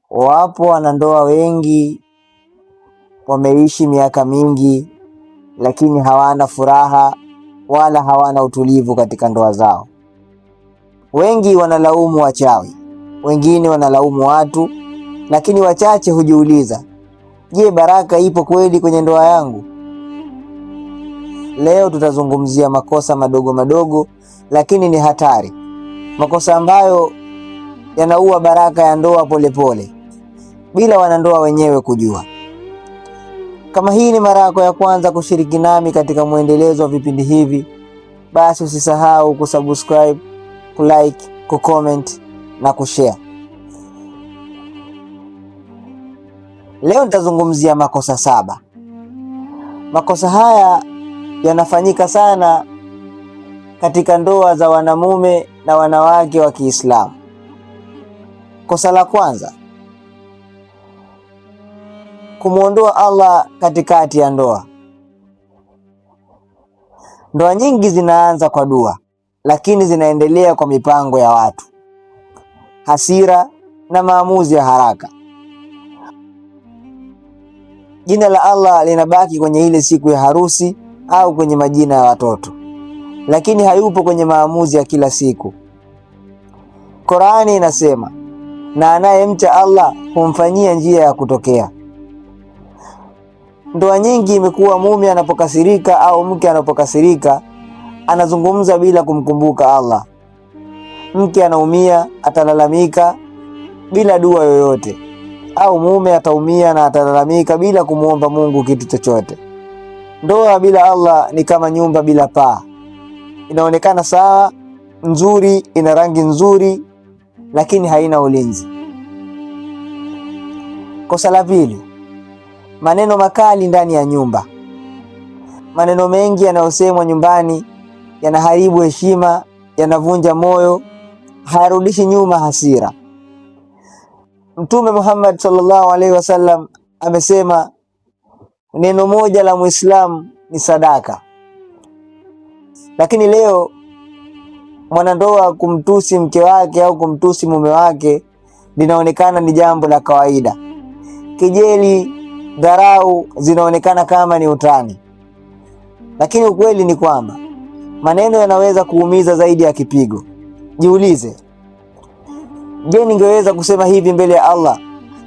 Wapo wanandoa wengi wameishi miaka mingi, lakini hawana furaha wala hawana utulivu katika ndoa zao. Wengi wanalaumu wachawi, wengine wanalaumu watu, lakini wachache hujiuliza, je, baraka ipo kweli kwenye ndoa yangu? Leo tutazungumzia makosa madogo madogo lakini ni hatari, makosa ambayo yanaua baraka ya ndoa polepole bila wanandoa wenyewe kujua. Kama hii ni mara yako ya kwanza kushiriki nami katika muendelezo wa vipindi hivi, basi usisahau kusubscribe, kulike, kucomment na kushare. Leo nitazungumzia makosa 7. Makosa haya yanafanyika sana katika ndoa za wanamume na wanawake wa Kiislamu. Kosa la kwanza, kumuondoa Allah katikati ya ndoa. Ndoa nyingi zinaanza kwa dua, lakini zinaendelea kwa mipango ya watu, hasira na maamuzi ya haraka. Jina la Allah linabaki kwenye ile siku ya harusi au kwenye majina ya watoto, lakini hayupo kwenye maamuzi ya kila siku. Qur'ani inasema, na anayemcha Allah humfanyia njia ya kutokea. Ndoa nyingi imekuwa mume anapokasirika au mke anapokasirika anazungumza bila kumkumbuka Allah. Mke anaumia, atalalamika bila dua yoyote, au mume ataumia na atalalamika bila kumuomba Mungu kitu chochote. Ndoa bila Allah ni kama nyumba bila paa. Inaonekana sawa, nzuri, ina rangi nzuri, lakini haina ulinzi. Kosa la pili, maneno makali ndani ya nyumba. Maneno mengi yanayosemwa nyumbani yanaharibu heshima, yanavunja moyo, hayarudishi nyuma hasira. Mtume Muhammad sallallahu alaihi wasallam amesema, neno moja la Muislamu ni sadaka. Lakini leo mwanandoa kumtusi mke wake au kumtusi mume wake linaonekana ni jambo la kawaida. Kejeli, dharau zinaonekana kama ni utani. Lakini ukweli ni kwamba maneno yanaweza kuumiza zaidi ya kipigo. Jiulize, je, ningeweza kusema hivi mbele ya Allah?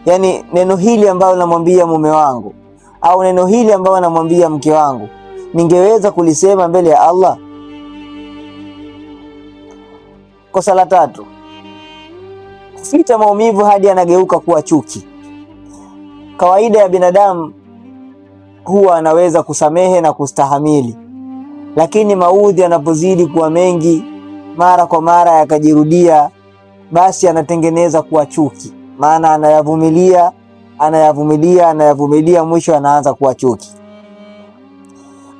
Yaani neno hili ambalo namwambia mume wangu au neno hili ambalo namwambia mke wangu, ningeweza kulisema mbele ya Allah? Kosa la tatu, kuficha maumivu hadi yanageuka kuwa chuki. Kawaida ya binadamu huwa anaweza kusamehe na kustahamili, lakini maudhi yanapozidi kuwa mengi mara kwa mara yakajirudia, basi anatengeneza kuwa chuki. Maana anayavumilia, mwisho anaanza kuwa chuki.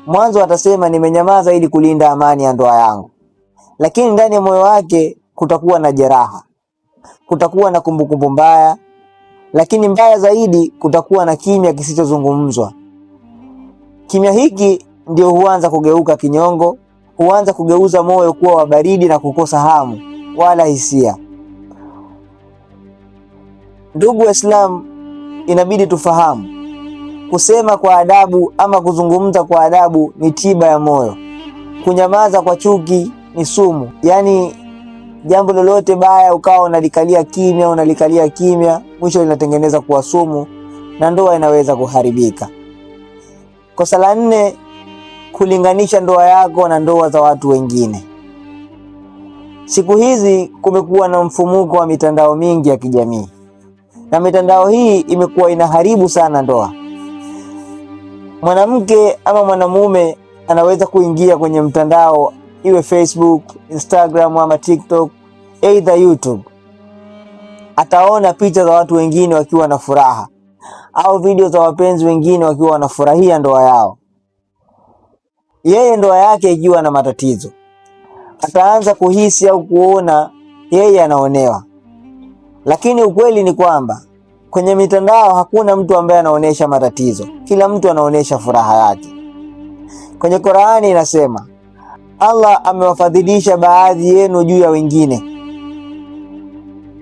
Mwanzo atasema nimenyamaza ili kulinda amani ya ndoa yangu, lakini ndani ya moyo wake kutakuwa na jeraha, kutakuwa na kumbukumbu mbaya, lakini mbaya zaidi kutakuwa na kimya kisichozungumzwa. Kimya hiki ndio huanza kugeuka kinyongo, huanza kugeuza moyo kuwa wa baridi na kukosa hamu wala hisia. Ndugu Waislamu, inabidi tufahamu, kusema kwa adabu ama kuzungumza kwa adabu ni tiba ya moyo. Kunyamaza kwa chuki ni sumu. Yaani jambo lolote baya ukawa unalikalia kimya, mwisho linatengeneza kuwa sumu na ndoa inaweza kuharibika. Kosa la 4, kulinganisha ndoa yako na ndoa za watu wengine. Siku hizi kumekuwa na mfumuko wa mitandao mingi ya kijamii, na mitandao hii imekuwa inaharibu sana ndoa. Mwanamke ama mwanamume anaweza kuingia kwenye mtandao, iwe Facebook, Instagram ama TikTok, either YouTube. Ataona picha za watu wengine wakiwa na furaha, au video za wapenzi wengine wakiwa wanafurahia ndoa yao, yeye ndoa yake ikiwa na matatizo. Ataanza kuhisi au kuona yeye anaonewa. Lakini ukweli ni kwamba kwenye mitandao hakuna mtu ambaye anaonesha matatizo, kila mtu anaonesha furaha yake. Kwenye Qur'ani inasema, Allah amewafadhilisha baadhi yenu juu ya wengine.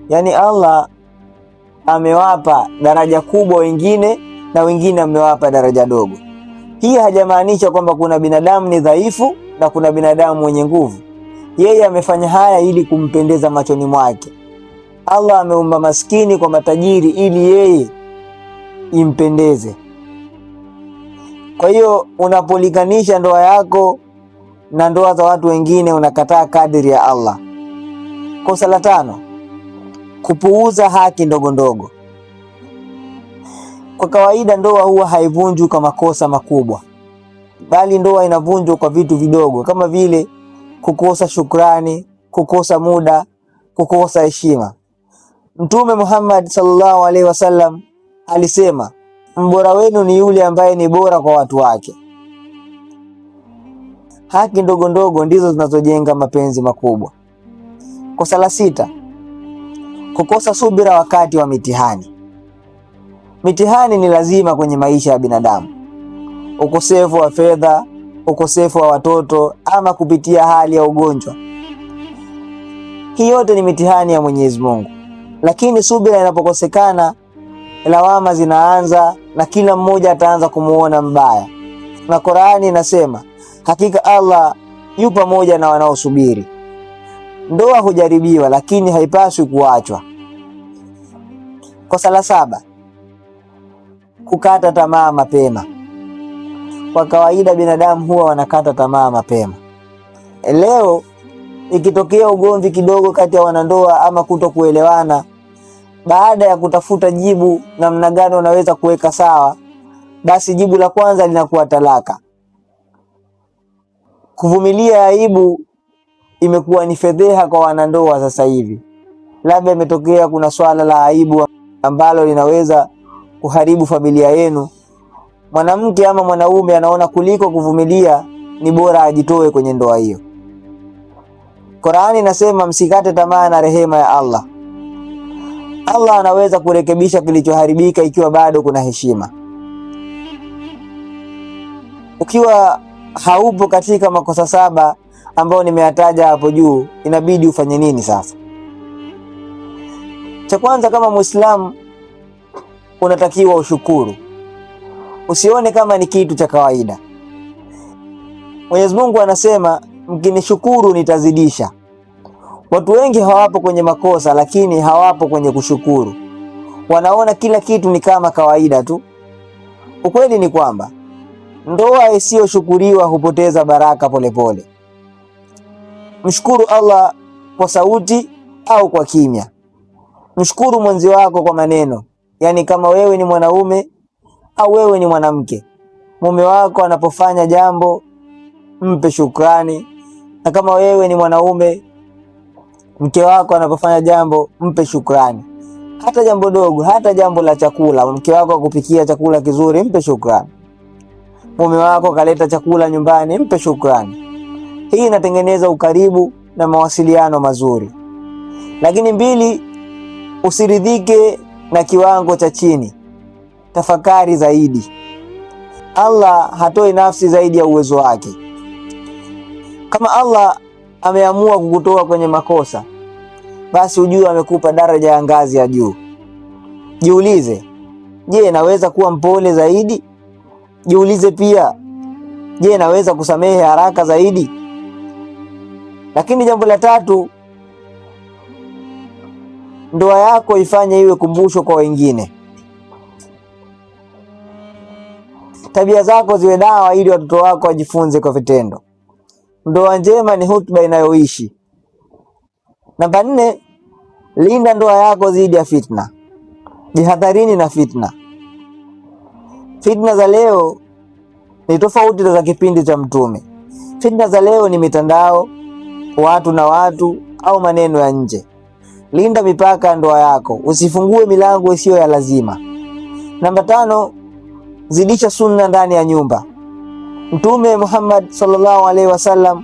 Yaani Allah amewapa daraja kubwa wengine na wengine amewapa daraja dogo. Hii hajamaanisha kwamba kuna binadamu ni dhaifu na kuna binadamu mwenye nguvu. Yeye amefanya haya ili kumpendeza machoni mwake. Allah ameumba maskini kwa matajiri ili yeye impendeze. Kwa hiyo unapolikanisha ndoa yako na ndoa za watu wengine, unakataa kadiri ya Allah. Kosa la 5, kupuuza haki ndogo ndogo. Kwa kawaida ndoa huwa haivunjwi kwa makosa makubwa, bali ndoa inavunjwa kwa vitu vidogo kama vile kukosa shukrani, kukosa muda, kukosa heshima. Mtume Muhammad sallallahu alaihi wasallam alisema, mbora wenu ni yule ambaye ni bora kwa watu wake. Haki ndogo ndogo ndizo zinazojenga mapenzi makubwa. Kosa la 6, kukosa subira wakati wa mitihani. Mitihani ni lazima kwenye maisha ya binadamu. Ukosefu wa fedha, ukosefu wa watoto, ama kupitia hali ya ugonjwa. Hii yote ni mitihani ya Mwenyezi Mungu. Lakini subira inapokosekana, lawama zinaanza na kila mmoja ataanza kumuona mbaya. Na Qur'ani inasema, hakika Allah yu pamoja na wanaosubiri. Ndoa hujaribiwa lakini haipaswi kuachwa. Kosa la 7, kukata tamaa mapema. Kwa kawaida binadamu huwa wanakata tamaa mapema. Leo ikitokea ugomvi kidogo kati ya wanandoa ama kutokuelewana, baada ya kutafuta jibu namna gani wanaweza kuweka sawa, basi jibu la kwanza linakuwa talaka. Kuvumilia aibu imekuwa ni fedheha kwa wanandoa sasa hivi. Labda imetokea kuna swala la aibu ambalo linaweza kuharibu familia yenu. Mwanamke ama mwanaume anaona kuliko kuvumilia ni bora ajitoe kwenye ndoa hiyo. Qur'ani inasema msikate tamaa na rehema ya Allah. Allah anaweza kurekebisha kilichoharibika ikiwa bado kuna heshima. Ukiwa haupo katika makosa 7 ambayo nimeyataja hapo juu, inabidi ufanye nini sasa? Cha kwanza, kama Muislamu unatakiwa ushukuru. Usione kama ni kitu cha kawaida. Mwenyezi Mungu anasema, mkinishukuru nitazidisha. Watu wengi hawapo kwenye makosa lakini hawapo kwenye kushukuru. Wanaona kila kitu ni kama kawaida tu. Ukweli ni kwamba ndoa isiyoshukuriwa hupoteza baraka polepole. Mshukuru Allah kwa sauti au kwa kimya. Mshukuru mwenzi wako kwa maneno. Yaani kama wewe ni mwanaume au wewe ni mwanamke, mume wako anapofanya jambo mpe shukrani. Na kama wewe ni mwanaume, mke wako anapofanya jambo mpe shukrani. Hata jambo dogo, hata jambo la chakula, mke wako akupikia chakula kizuri, mpe shukrani. Mume wako kaleta chakula nyumbani, mpe shukrani. Hii inatengeneza ukaribu na mawasiliano mazuri. Lakini 2, usiridhike na kiwango cha chini. Tafakari zaidi. Allah hatoi nafsi zaidi ya uwezo wake. Kama Allah ameamua kukutoa kwenye makosa, basi ujue amekupa daraja ya ngazi ya juu. Jiulize, je, naweza kuwa mpole zaidi? Jiulize pia, je, naweza kusamehe haraka zaidi? Lakini jambo la 3, ndoa yako ifanye iwe kumbusho kwa wengine. Tabia zako ziwe dawa ili watoto wako wajifunze kwa vitendo. Ndoa njema ni hutuba inayoishi. Namba 4, linda ndoa yako dhidi ya fitna. Jihadharini na fitna. Fitna za leo ni tofauti na za kipindi cha Mtume. Fitna za leo ni mitandao, watu na watu, au maneno ya nje. Linda mipaka ya ndoa yako. Usifungue milango isiyo ya lazima. Namba 5, zidisha sunna ndani ya nyumba. Mtume Muhammad sallallahu alaihi wasallam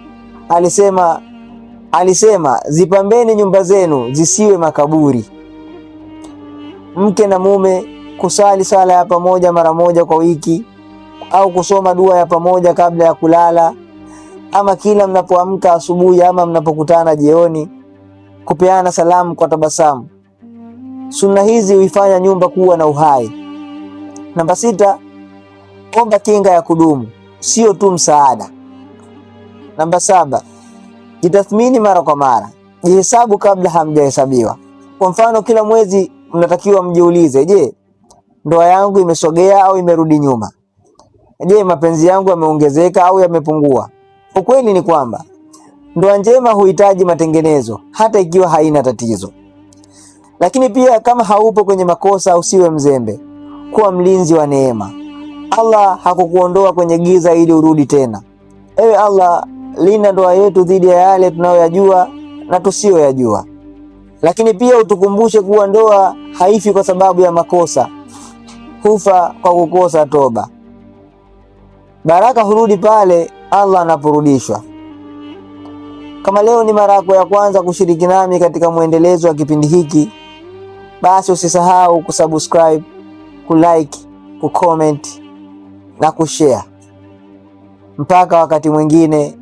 alisema zipambeni nyumba zenu zisiwe makaburi. Mke na mume kusali sala ya pamoja mara moja kwa wiki, au kusoma dua ya pamoja kabla ya kulala, ama kila mnapoamka asubuhi ama mnapokutana jioni, kupeana salamu kwa tabasamu. Sunna hizi huifanya nyumba kuwa na uhai. Namba 6, omba kinga ya kudumu, sio tu msaada. Namba 7, jitathmini mara kwa mara. Jihesabu kabla hamjahesabiwa. Kwa mfano, kila mwezi mnatakiwa mjiulize, je, ndoa yangu imesogea au imerudi nyuma? Je, mapenzi yangu yameongezeka au yamepungua? Ukweli ni kwamba ndoa njema huhitaji matengenezo hata ikiwa haina tatizo. Lakini pia kama haupo kwenye makosa, usiwe mzembe. Kuwa mlinzi wa neema. Allah hakukuondoa kwenye giza ili urudi tena. Ewe Allah, linda ndoa yetu dhidi ya yale tunayoyajua na tusiyoyajua. Lakini pia utukumbushe kuwa ndoa haifi kwa sababu ya makosa, hufa kwa kukosa toba. Baraka hurudi pale Allah anaporudishwa. Kama leo ni mara yako ya kwanza kushiriki nami katika muendelezo wa kipindi hiki, basi usisahau kusubscribe, kulike, kucomment na kushare. Mpaka wakati mwingine,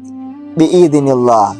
biidhnillah.